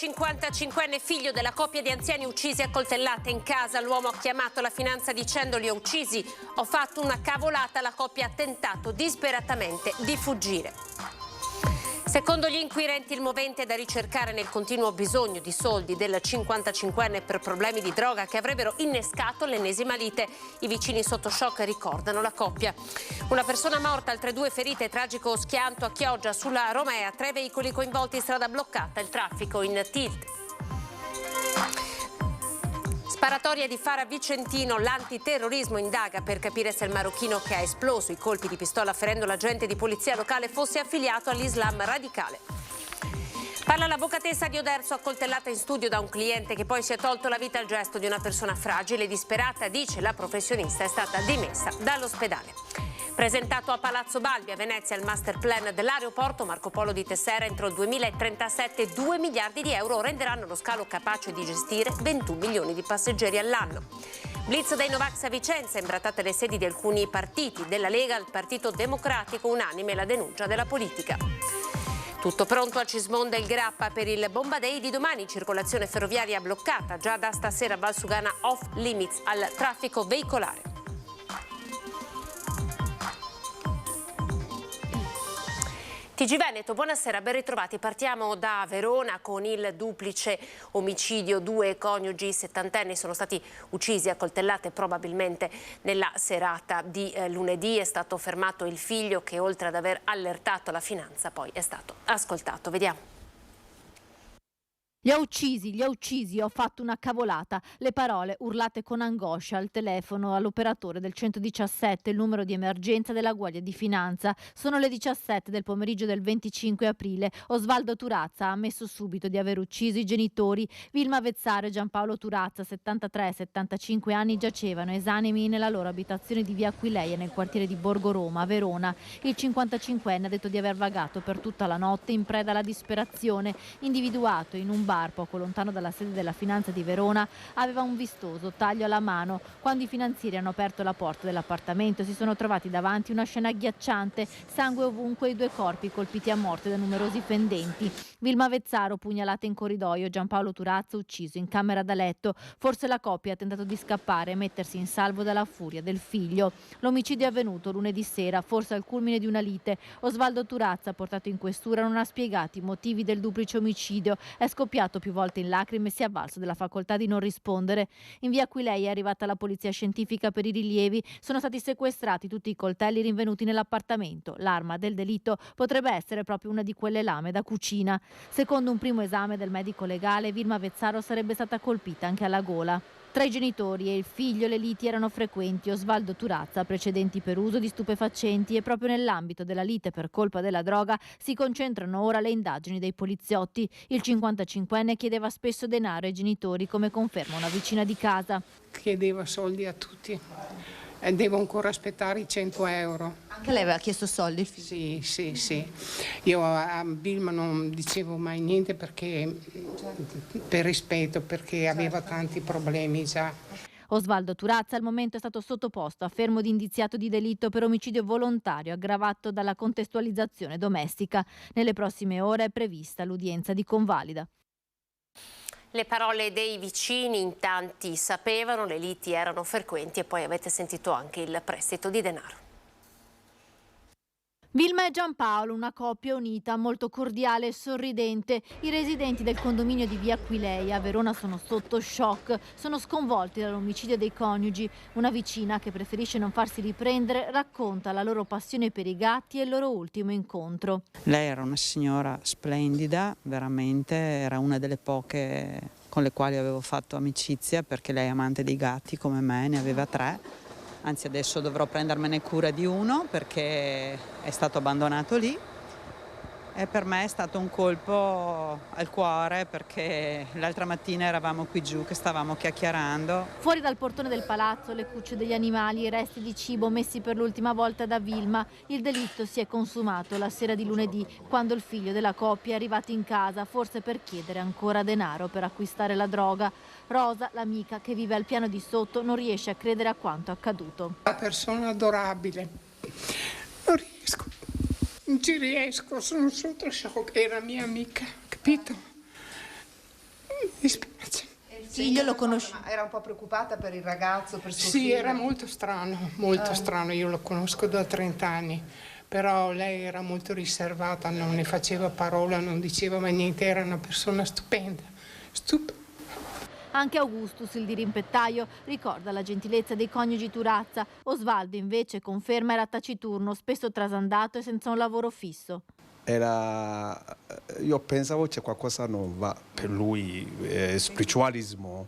55enne figlio della coppia di anziani uccisi a coltellate in casa. L'uomo ha chiamato la finanza dicendo: li ho uccisi, ho fatto una cavolata. La coppia ha tentato disperatamente di fuggire. Secondo gli inquirenti il movente è da ricercare nel continuo bisogno di soldi del 55enne per problemi di droga che avrebbero innescato l'ennesima lite. I vicini sotto shock ricordano la coppia. Una persona morta, altre 2 ferite, tragico schianto a Chioggia sulla Romea, 3 veicoli coinvolti, strada bloccata, il traffico in tilt. Sparatoria di Fara Vicentino, l'antiterrorismo indaga per capire se il marocchino che ha esploso i colpi di pistola ferendo l'agente di polizia locale fosse affiliato all'Islam radicale. Parla l'avvocatessa di Oderzo, accoltellata in studio da un cliente che poi si è tolto la vita al gesto di una persona fragile e disperata. Dice la professionista è stata dimessa dall'ospedale. Presentato a Palazzo Balbi a Venezia il master plan dell'aeroporto Marco Polo di Tessera, entro il 2037 2 miliardi di euro renderanno lo scalo capace di gestire 21 milioni di passeggeri all'anno. Blitz dei Novax a Vicenza, imbrattate le sedi di alcuni partiti, della Lega al Partito Democratico, unanime la denuncia della politica. Tutto pronto a Cismonda il Grappa per il Bomba Day di domani, circolazione ferroviaria bloccata, già da stasera Valsugana off limits al traffico veicolare. TG Veneto, buonasera, ben ritrovati. Partiamo da Verona con il duplice omicidio. 2 coniugi settantenni sono stati uccisi a coltellate probabilmente nella serata di lunedì. È stato fermato il figlio che, oltre ad aver allertato la finanza, poi è stato ascoltato. Vediamo. Li ho uccisi, ho fatto una cavolata. Le parole urlate con angoscia al telefono all'operatore del 117, il numero di emergenza della Guardia di Finanza. Sono le 17 del pomeriggio del 25 aprile. Osvaldo Turazza ha ammesso subito di aver ucciso i genitori. Vilma Vezzaro e Giampaolo Turazza, 73 e 75 anni, giacevano esanimi nella loro abitazione di via Aquileia nel quartiere di Borgo Roma, a Verona. Il 55enne ha detto di aver vagato per tutta la notte in preda alla disperazione. Individuato in un bar poco lontano dalla sede della Finanza di Verona, aveva un vistoso taglio alla mano. Quando i finanzieri hanno aperto la porta dell'appartamento si sono trovati davanti una scena agghiacciante, sangue ovunque e 2 corpi colpiti a morte da numerosi fendenti. Vilma Vezzaro pugnalata in corridoio, Giampaolo Turazza ucciso in camera da letto. Forse la coppia ha tentato di scappare e mettersi in salvo dalla furia del figlio. L'omicidio è avvenuto lunedì sera, forse al culmine di una lite. Osvaldo Turazza, portato in questura, non ha spiegato i motivi del duplice omicidio. È scoppiato più volte in lacrime e si è avvalso della facoltà di non rispondere. In via Aquileia è arrivata la polizia scientifica per i rilievi. Sono stati sequestrati tutti i coltelli rinvenuti nell'appartamento. L'arma del delitto potrebbe essere proprio una di quelle lame da cucina. Secondo un primo esame del medico legale, Vilma Vezzaro sarebbe stata colpita anche alla gola. Tra i genitori e il figlio le liti erano frequenti. Osvaldo Turazza ha precedenti per uso di stupefacenti e proprio nell'ambito della lite per colpa della droga si concentrano ora le indagini dei poliziotti. Il 55enne chiedeva spesso denaro ai genitori, come conferma una vicina di casa. Chiedeva soldi a tutti e devo ancora aspettare i 100 euro. Anche lei aveva chiesto soldi? Il figlio? Sì. Io a Vilma non dicevo mai niente perché, per rispetto, perché aveva tanti problemi già. Osvaldo Turazza al momento è stato sottoposto a fermo di indiziato di delitto per omicidio volontario aggravato dalla contestualizzazione domestica. Nelle prossime ore è prevista l'udienza di convalida. Le parole dei vicini, in tanti sapevano, le liti erano frequenti e poi avete sentito anche il prestito di denaro. Vilma e Giampaolo, una coppia unita, molto cordiale e sorridente. I residenti del condominio di via Aquileia a Verona sono sotto shock, sono sconvolti dall'omicidio dei coniugi. Una vicina, che preferisce non farsi riprendere, racconta la loro passione per i gatti e il loro ultimo incontro. Lei era una signora splendida, veramente, era una delle poche con le quali avevo fatto amicizia, perché lei è amante dei gatti come me, ne aveva 3. Anzi, adesso dovrò prendermene cura di uno perché è stato abbandonato lì e per me è stato un colpo al cuore, perché l'altra mattina eravamo qui giù che stavamo chiacchierando. Fuori dal portone del palazzo le cucce degli animali, i resti di cibo messi per l'ultima volta da Vilma. Il delitto si è consumato la sera di lunedì, quando il figlio della coppia è arrivato in casa, forse per chiedere ancora denaro per acquistare la droga. Rosa, l'amica che vive al piano di sotto, non riesce a credere a quanto accaduto. Una persona adorabile. Non ci riesco, sono sotto shock. Era mia amica, capito? dispiace. Il figlio lo conosce? Era un po' preoccupata per il ragazzo, per suo figlio? Sì, era molto strano, io lo conosco da 30 anni, però lei era molto riservata, non ne faceva parola, non diceva mai niente, era una persona stupenda. Anche Augustus, il dirimpettaio, ricorda la gentilezza dei coniugi Turazza. Osvaldo invece conferma era taciturno, spesso trasandato e senza un lavoro fisso. Io pensavo c'è qualcosa non va per lui, spiritualismo.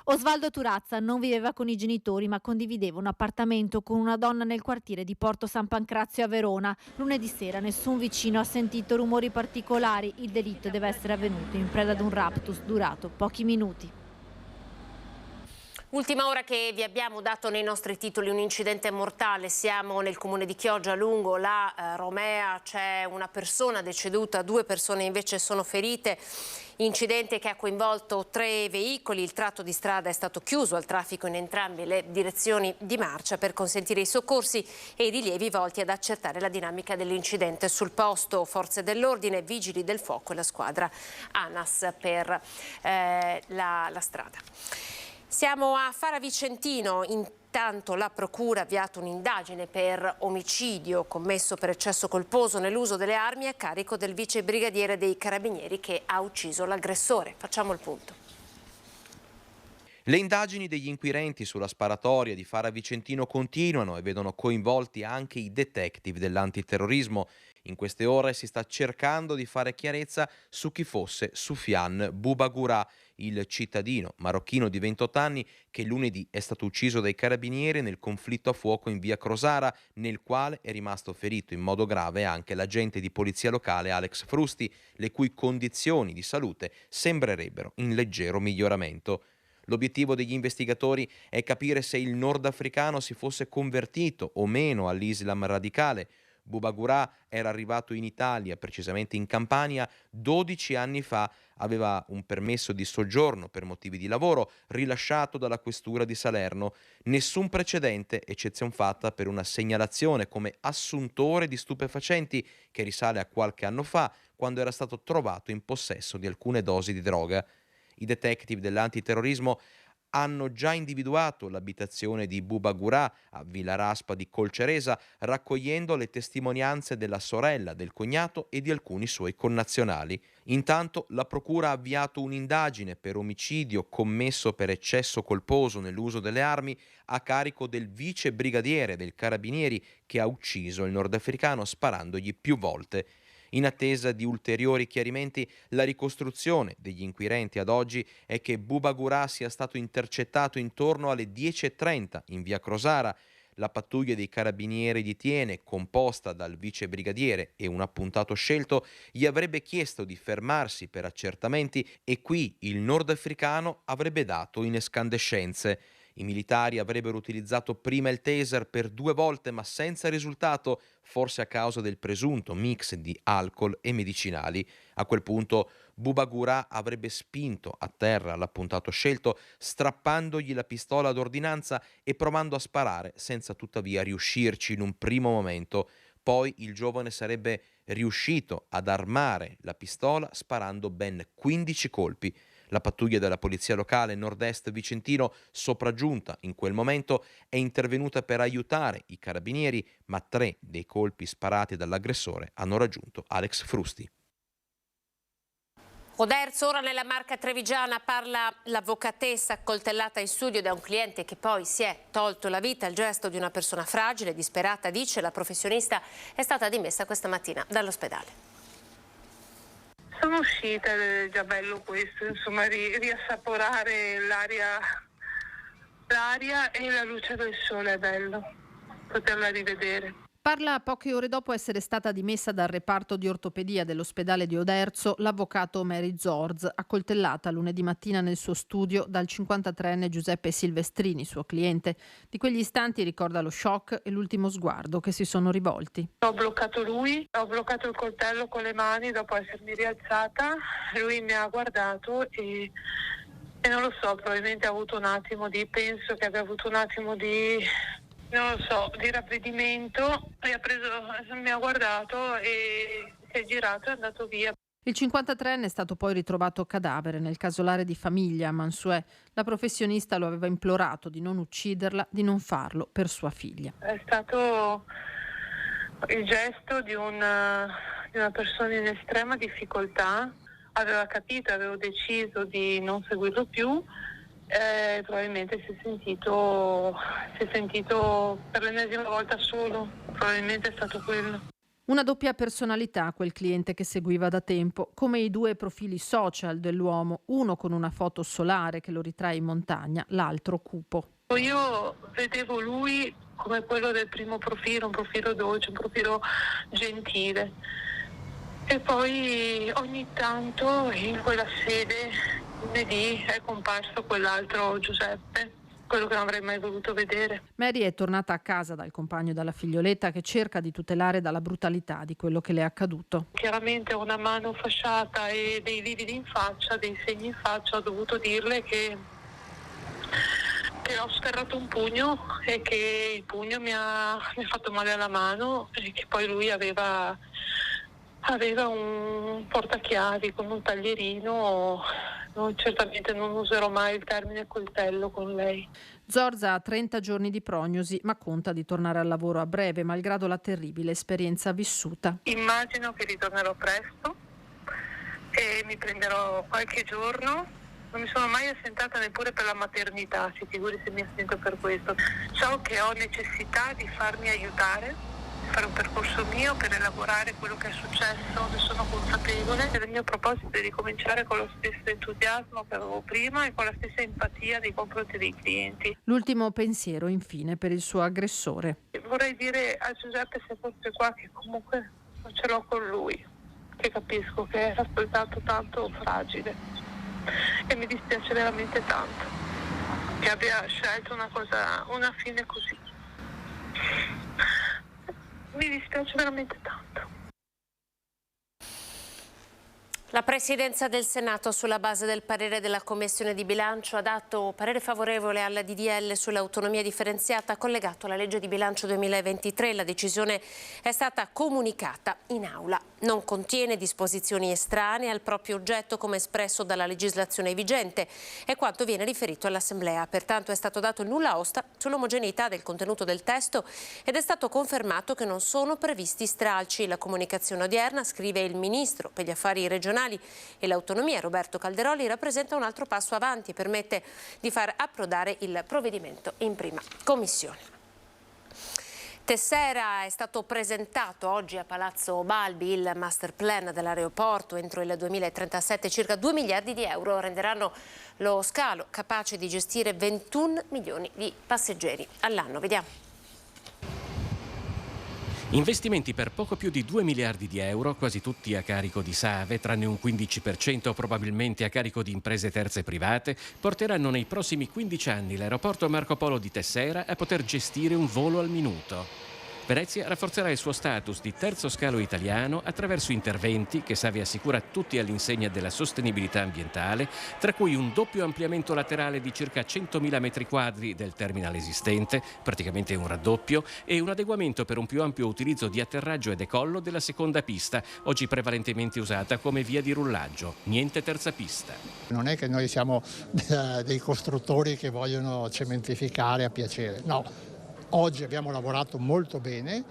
Osvaldo Turazza non viveva con i genitori ma condivideva un appartamento con una donna nel quartiere di Porto San Pancrazio a Verona. Lunedì sera nessun vicino ha sentito rumori particolari. Il delitto deve essere avvenuto in preda ad un raptus durato pochi minuti. Ultima ora che vi abbiamo dato nei nostri titoli, un incidente mortale. Siamo nel comune di Chioggia, lungo la Romea, c'è una persona deceduta, 2 persone invece sono ferite. Incidente che ha coinvolto 3 veicoli, il tratto di strada è stato chiuso al traffico in entrambe le direzioni di marcia per consentire i soccorsi e i rilievi volti ad accertare la dinamica dell'incidente. Sul posto forze dell'ordine, vigili del fuoco e la squadra ANAS per la strada. Siamo a Fara Vicentino, intanto la procura ha avviato un'indagine per omicidio commesso per eccesso colposo nell'uso delle armi a carico del vice brigadiere dei Carabinieri che ha ucciso l'aggressore. Facciamo il punto. Le indagini degli inquirenti sulla sparatoria di Fara Vicentino continuano e vedono coinvolti anche i detective dell'antiterrorismo. In queste ore si sta cercando di fare chiarezza su chi fosse Soufiane Boubagoura, il cittadino marocchino di 28 anni che lunedì è stato ucciso dai carabinieri nel conflitto a fuoco in via Crosara, nel quale è rimasto ferito in modo grave anche l'agente di polizia locale Alex Frusti, le cui condizioni di salute sembrerebbero in leggero miglioramento. L'obiettivo degli investigatori è capire se il nordafricano si fosse convertito o meno all'Islam radicale. Boubagoura era arrivato in Italia, precisamente in Campania, 12 anni fa, aveva un permesso di soggiorno per motivi di lavoro rilasciato dalla questura di Salerno. Nessun precedente, eccezion fatta per una segnalazione come assuntore di stupefacenti che risale a qualche anno fa, quando era stato trovato in possesso di alcune dosi di droga. I detective dell'antiterrorismo hanno già individuato l'abitazione di Boubagoura a Villa Raspa di Colceresa, raccogliendo le testimonianze della sorella, del cognato e di alcuni suoi connazionali. Intanto la procura ha avviato un'indagine per omicidio commesso per eccesso colposo nell'uso delle armi a carico del vice brigadiere del Carabinieri che ha ucciso il nordafricano sparandogli più volte. In attesa di ulteriori chiarimenti, la ricostruzione degli inquirenti ad oggi è che Boubagoura sia stato intercettato intorno alle 10:30 in via Crosara. La pattuglia dei carabinieri di Tiene, composta dal vice brigadiere e un appuntato scelto, gli avrebbe chiesto di fermarsi per accertamenti e qui il nordafricano avrebbe dato in escandescenze. I militari avrebbero utilizzato prima il taser per 2 volte ma senza risultato, forse a causa del presunto mix di alcol e medicinali. A quel punto Boubagoura avrebbe spinto a terra l'appuntato scelto, strappandogli la pistola ad ordinanza e provando a sparare senza tuttavia riuscirci in un primo momento. Poi il giovane sarebbe riuscito ad armare la pistola sparando ben 15 colpi. La pattuglia della polizia locale nord-est vicentino, sopraggiunta in quel momento, è intervenuta per aiutare i carabinieri, ma 3 dei colpi sparati dall'aggressore hanno raggiunto Alex Frusti. Oderzo, ora nella Marca trevigiana, parla l'avvocatessa accoltellata in studio da un cliente che poi si è tolto la vita. Il gesto di una persona fragile, disperata, dice la professionista, è stata dimessa questa mattina dall'ospedale. Sono uscita ed è già bello questo, insomma, riassaporare l'aria e la luce del sole, è bello poterla rivedere. Parla poche ore dopo essere stata dimessa dal reparto di ortopedia dell'ospedale di Oderzo l'avvocato Mary Zorz, accoltellata lunedì mattina nel suo studio dal 53enne Giuseppe Silvestrini, suo cliente. Di quegli istanti ricorda lo shock e l'ultimo sguardo che si sono rivolti. Ho bloccato lui, ho bloccato il coltello con le mani dopo essermi rialzata, lui mi ha guardato e non lo so, probabilmente ha avuto un attimo penso che abbia avuto un attimo di ravvedimento e mi ha guardato e si è girato e è andato via. Il 53enne è stato poi ritrovato cadavere nel casolare di famiglia a Mansuè. La professionista lo aveva implorato di non ucciderla, di non farlo per sua figlia. È stato il gesto di una persona in estrema difficoltà. Aveva capito, avevo deciso di non seguirlo più. Probabilmente si è sentito per l'ennesima volta solo. Probabilmente è stato quello. Una doppia personalità quel cliente che seguiva da tempo, come i due profili social dell'uomo, uno con una foto solare che lo ritrae in montagna, l'altro cupo. Io vedevo lui come quello del primo profilo, un profilo dolce, un profilo gentile. E poi ogni tanto in quella sede, lunedì, è comparso quell'altro Giuseppe, quello che non avrei mai voluto vedere. Mary è tornata a casa dal compagno e dalla figlioletta che cerca di tutelare dalla brutalità di quello che le è accaduto. Chiaramente una mano fasciata e dei lividi in faccia, dei segni in faccia, ho dovuto dirle che ho sferrato un pugno e che il pugno mi ha fatto male alla mano e che poi lui aveva un portachiavi con un taglierino. Certamente non userò mai il termine coltello con lei. Zorza ha 30 giorni di prognosi, ma conta di tornare al lavoro a breve, malgrado la terribile esperienza vissuta. Immagino che ritornerò presto e mi prenderò qualche giorno. Non mi sono mai assentata neppure per la maternità, si figuri se mi assento per questo. So che ho necessità di farmi aiutare, fare un percorso mio per elaborare quello che è successo, ne sono consapevole. Il mio proposito è ricominciare con lo stesso entusiasmo che avevo prima e con la stessa empatia nei confronti dei clienti. L'ultimo pensiero, infine, per il suo aggressore. Vorrei dire a Giuseppe, se fosse qua, che comunque non ce l'ho con lui, che capisco che era soltanto tanto fragile e mi dispiace veramente tanto che abbia scelto una fine così. Mi dispiace veramente tanto. La Presidenza del Senato, sulla base del parere della Commissione di bilancio, ha dato parere favorevole alla DDL sull'autonomia differenziata collegato alla legge di bilancio 2023. La decisione è stata comunicata in aula. Non contiene disposizioni estranee al proprio oggetto come espresso dalla legislazione vigente e quanto viene riferito all'Assemblea. Pertanto è stato dato il nulla osta sull'omogeneità del contenuto del testo ed è stato confermato che non sono previsti stralci. La comunicazione odierna, scrive il Ministro per gli Affari Regionali e l'Autonomia Roberto Calderoli, rappresenta un altro passo avanti e permette di far approdare il provvedimento in prima commissione. Tessera è stato presentato oggi a Palazzo Balbi il master plan dell'aeroporto. Entro il 2037 circa 2 miliardi di euro renderanno lo scalo capace di gestire 21 milioni di passeggeri all'anno. Vediamo. Investimenti per poco più di 2 miliardi di euro, quasi tutti a carico di SAVE, tranne un 15% probabilmente a carico di imprese terze private, porteranno nei prossimi 15 anni l'aeroporto Marco Polo di Tessera a poter gestire un volo al minuto. Venezia rafforzerà il suo status di terzo scalo italiano attraverso interventi che SAVE assicura tutti all'insegna della sostenibilità ambientale, tra cui un doppio ampliamento laterale di circa 100.000 metri quadri del terminal esistente, praticamente un raddoppio, e un adeguamento per un più ampio utilizzo di atterraggio e decollo della seconda pista, oggi prevalentemente usata come via di rullaggio. Niente terza pista. Non è che noi siamo dei costruttori che vogliono cementificare a piacere, no. Oggi abbiamo lavorato molto bene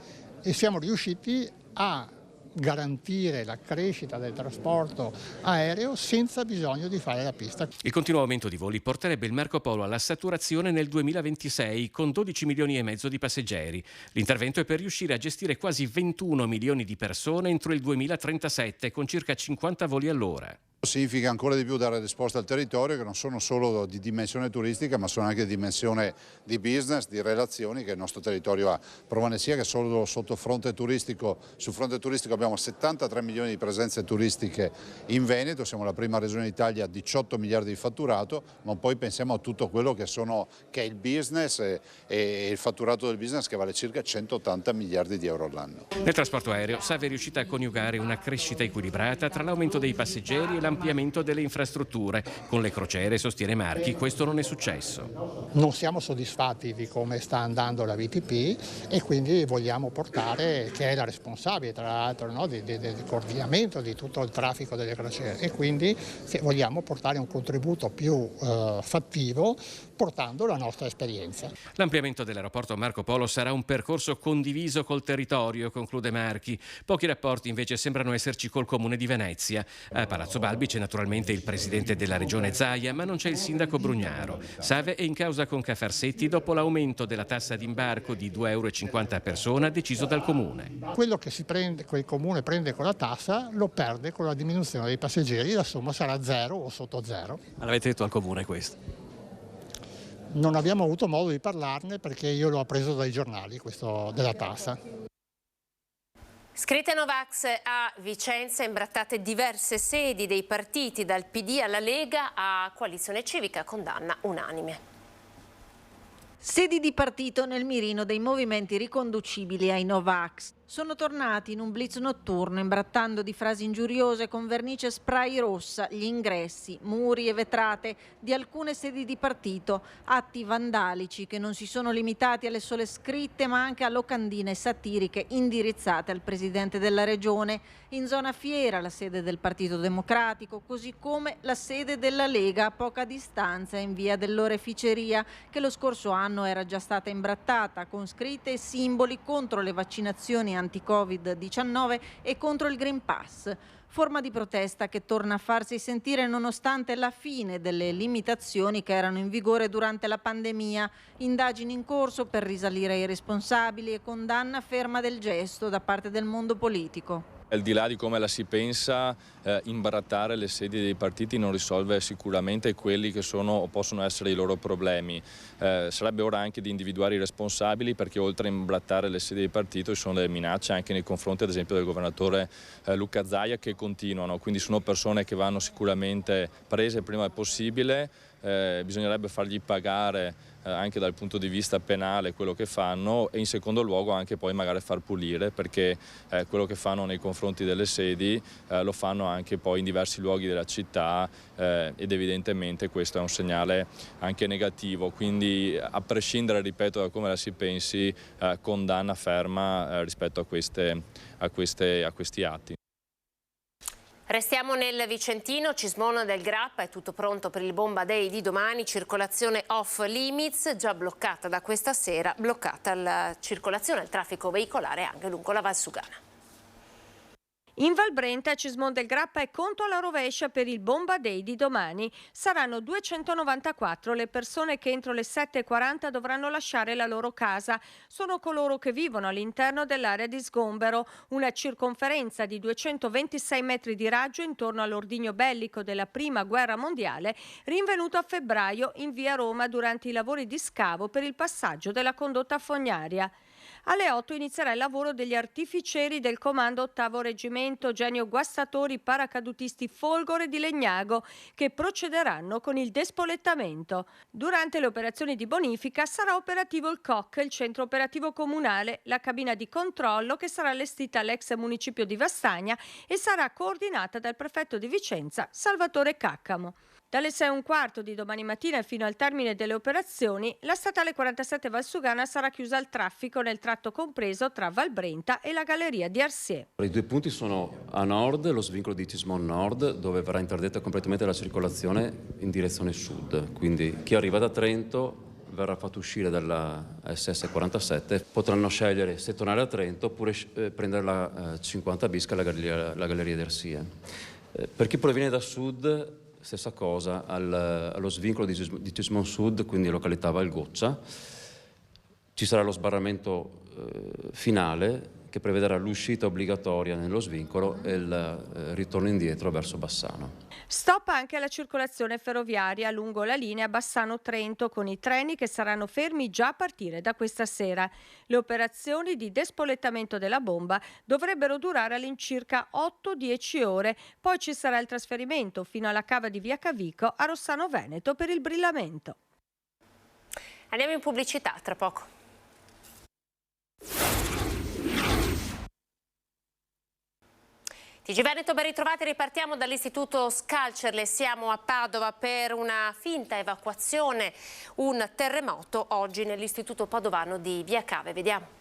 e siamo riusciti a garantire la crescita del trasporto aereo senza bisogno di fare la pista. Il continuo aumento di voli porterebbe il Marco Polo alla saturazione nel 2026 con 12 milioni e mezzo di passeggeri. L'intervento è per riuscire a gestire quasi 21 milioni di persone entro il 2037 con circa 50 voli all'ora. Significa ancora di più dare risposta al territorio, che non sono solo di dimensione turistica ma sono anche di dimensione di business, di relazioni che il nostro territorio ha. Prova ne sia che solo sotto fronte turistico, sul fronte turistico abbiamo 73 milioni di presenze turistiche in Veneto, siamo la prima regione d'Italia, 18 miliardi di fatturato, ma poi pensiamo a tutto quello che è il business e il fatturato del business che vale circa 180 miliardi di euro all'anno. Nel trasporto aereo SAVE è riuscita a coniugare una crescita equilibrata tra l'aumento dei passeggeri e la l'ampliamento delle infrastrutture. Con le crociere, sostiene Marchi, questo non è successo. Non siamo soddisfatti di come sta andando la VTP e quindi vogliamo portare, che è la responsabile tra l'altro, no, del coordinamento di tutto il traffico delle crociere, e quindi vogliamo portare un contributo più fattivo portando la nostra esperienza. L'ampliamento dell'aeroporto Marco Polo sarà un percorso condiviso col territorio, conclude Marchi. Pochi rapporti invece sembrano esserci col comune di Venezia. A Palazzo Balbi c'è naturalmente il presidente della regione Zaia, ma non c'è il sindaco Brugnaro. Save è in causa con Cafarsetti dopo l'aumento della tassa d'imbarco di €2,50 a persona deciso dal comune. Quello che il comune prende con la tassa lo perde con la diminuzione dei passeggeri, la somma sarà 0 o sotto 0. Ma l'avete detto al comune questo? Non abbiamo avuto modo di parlarne perché io l'ho appreso dai giornali, questo della tassa. Scritte Novax a Vicenza, imbrattate diverse sedi dei partiti, dal PD alla Lega a Coalizione Civica, condanna unanime. Sedi di partito nel mirino dei movimenti riconducibili ai Novax. Sono tornati in un blitz notturno imbrattando di frasi ingiuriose con vernice spray rossa gli ingressi, muri e vetrate di alcune sedi di partito, atti vandalici che non si sono limitati alle sole scritte ma anche a locandine satiriche indirizzate al presidente della regione. In zona Fiera la sede del Partito Democratico, così come la sede della Lega a poca distanza in via dell'Oreficeria, che lo scorso anno era già stata imbrattata con scritte e simboli contro le vaccinazioni anti-Covid-19 e contro il Green Pass. Forma di protesta che torna a farsi sentire nonostante la fine delle limitazioni che erano in vigore durante la pandemia. Indagini in corso per risalire ai responsabili e condanna ferma del gesto da parte del mondo politico. Al di là di come la si pensa, imbrattare le sedi dei partiti non risolve sicuramente quelli che sono o possono essere i loro problemi. Sarebbe ora anche di individuare i responsabili, perché oltre a imbrattare le sedi dei partiti ci sono delle minacce anche nei confronti ad esempio del governatore Luca Zaia, che continuano, quindi sono persone che vanno sicuramente prese il prima possibile. Bisognerebbe fargli pagare anche dal punto di vista penale quello che fanno, e in secondo luogo anche poi magari far pulire, perché quello che fanno nei confronti delle sedi lo fanno anche poi in diversi luoghi della città, ed evidentemente questo è un segnale anche negativo. Quindi a prescindere, ripeto, da come la si pensi, condanna ferma rispetto a questi atti. Restiamo nel Vicentino. Cismon del Grappa, è tutto pronto per il Bomba Day di domani, circolazione off limits, già bloccata da questa sera, bloccata la circolazione, il traffico veicolare anche lungo la Valsugana. In Val Brenta, Cismon del Grappa è conto alla rovescia per il Bomba Day di domani. Saranno 294 le persone che entro le 7:40 dovranno lasciare la loro casa. Sono coloro che vivono all'interno dell'area di sgombero. Una circonferenza di 226 metri di raggio intorno all'ordigno bellico della Prima Guerra Mondiale, rinvenuto a febbraio in via Roma durante i lavori di scavo per il passaggio della condotta fognaria. Alle 8 inizierà il lavoro degli artificieri del Comando 8° Reggimento, genio guastatori paracadutisti Folgore di Legnago, che procederanno con il despolettamento. Durante le operazioni di bonifica sarà operativo il COC, il centro operativo comunale, la cabina di controllo che sarà allestita all'ex municipio di Vastagna e sarà coordinata dal prefetto di Vicenza, Salvatore Caccamo. Dalle 6:15 di domani mattina fino al termine delle operazioni, la statale 47 Valsugana sarà chiusa al traffico nel tratto compreso tra Val Brenta e la galleria di Arsier. I due punti sono a nord, lo svincolo di Cismon Nord, dove verrà interdetta completamente la circolazione in direzione sud. Quindi chi arriva da Trento verrà fatto uscire dalla SS47, potranno scegliere se tornare a Trento oppure prendere la 50 bis, che è la galleria di Arsier. Per chi proviene da sud, stessa cosa, allo svincolo di Cismon Sud, quindi località Valgoccia, ci sarà lo sbarramento finale che prevederà l'uscita obbligatoria nello svincolo e il ritorno indietro verso Bassano. Stop anche alla circolazione ferroviaria lungo la linea Bassano-Trento, con i treni che saranno fermi già a partire da questa sera. Le operazioni di despolettamento della bomba dovrebbero durare all'incirca 8-10 ore, poi ci sarà il trasferimento fino alla cava di Via Cavico a Rossano Veneto per il brillamento. Andiamo in pubblicità, tra poco. TG Veneto, ben ritrovati, ripartiamo dall'istituto Scalcerle, siamo a Padova per una finta evacuazione, un terremoto oggi nell'istituto padovano di Via Cave, vediamo.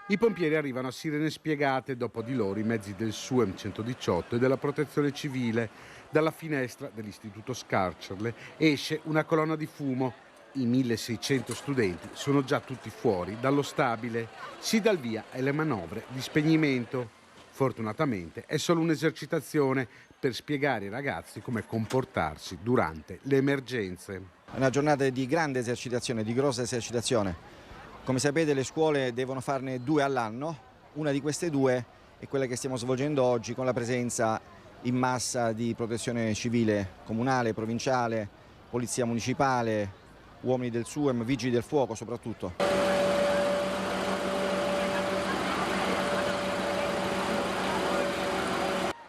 I pompieri arrivano a sirene spiegate, dopo di loro i mezzi del SUEM 118 e della protezione civile. Dalla finestra dell'istituto Scalcerle esce una colonna di fumo. I 1600 studenti sono già tutti fuori dallo stabile. Si dà il via alle manovre di spegnimento. Fortunatamente è solo un'esercitazione per spiegare ai ragazzi come comportarsi durante le emergenze. È una giornata di grande esercitazione, di grossa esercitazione. Come sapete le scuole devono farne 2 all'anno, una di queste 2 è quella che stiamo svolgendo oggi con la presenza in massa di protezione civile comunale, provinciale, polizia municipale, uomini del SUEM, vigili del fuoco soprattutto.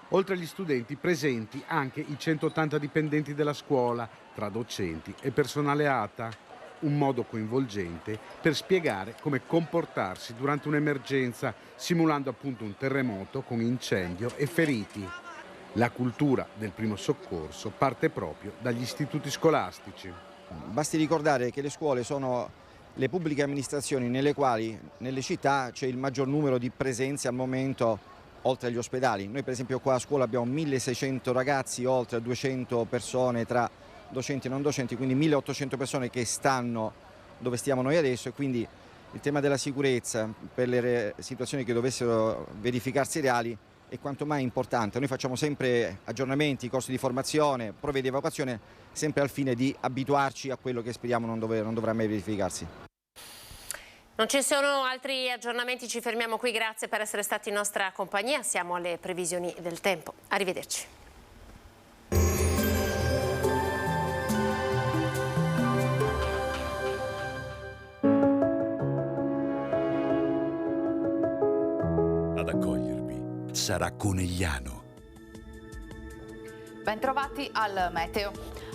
Oltre agli studenti presenti anche i 180 dipendenti della scuola, tra docenti e personale ATA. Un modo coinvolgente per spiegare come comportarsi durante un'emergenza, simulando appunto un terremoto con incendio e feriti. La cultura del primo soccorso parte proprio dagli istituti scolastici. Basti ricordare che le scuole sono le pubbliche amministrazioni nelle quali nelle città c'è il maggior numero di presenze al momento, oltre agli ospedali. Noi per esempio qua a scuola abbiamo 1600 ragazzi, oltre a 200 persone tra docenti e non docenti, quindi 1800 persone che stanno dove stiamo noi adesso, e quindi il tema della sicurezza per le situazioni che dovessero verificarsi reali è quanto mai importante. Noi facciamo sempre aggiornamenti, corsi di formazione, prove di evacuazione, sempre al fine di abituarci a quello che speriamo non dovrà mai verificarsi. Non ci sono altri aggiornamenti, ci fermiamo qui, grazie per essere stati in nostra compagnia, siamo alle previsioni del tempo. Arrivederci. Ad accogliervi sarà Conegliano. Bentrovati al meteo.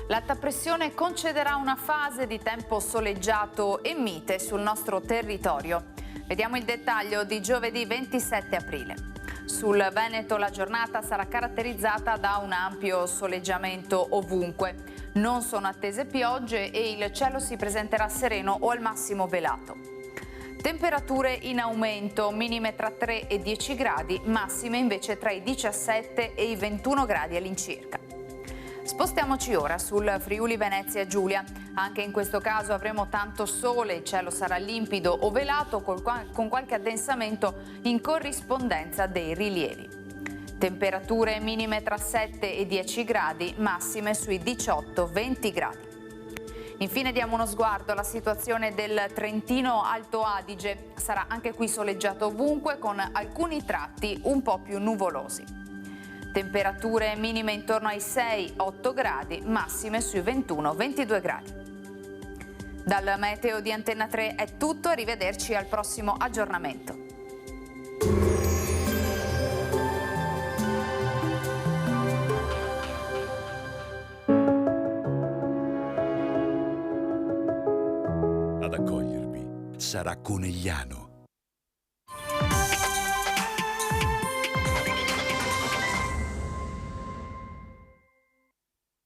L'alta pressione concederà una fase di tempo soleggiato e mite sul nostro territorio. Vediamo il dettaglio di giovedì 27 aprile. Sul Veneto la giornata sarà caratterizzata da un ampio soleggiamento ovunque. Non sono attese piogge e il cielo si presenterà sereno o al massimo velato. Temperature in aumento, minime tra 3 e 10 gradi, massime invece tra i 17 e i 21 gradi all'incirca. Spostiamoci ora sul Friuli Venezia Giulia. Anche in questo caso avremo tanto sole, il cielo sarà limpido o velato con qualche addensamento in corrispondenza dei rilievi. Temperature minime tra 7 e 10 gradi, massime sui 18-20 gradi. Infine diamo uno sguardo alla situazione del Trentino Alto Adige. Sarà anche qui soleggiato ovunque con alcuni tratti un po' più nuvolosi. Temperature minime intorno ai 6-8 gradi, massime sui 21-22 gradi. Dal meteo di Antenna 3 è tutto, arrivederci al prossimo aggiornamento. Ad accogliervi sarà Conegliano.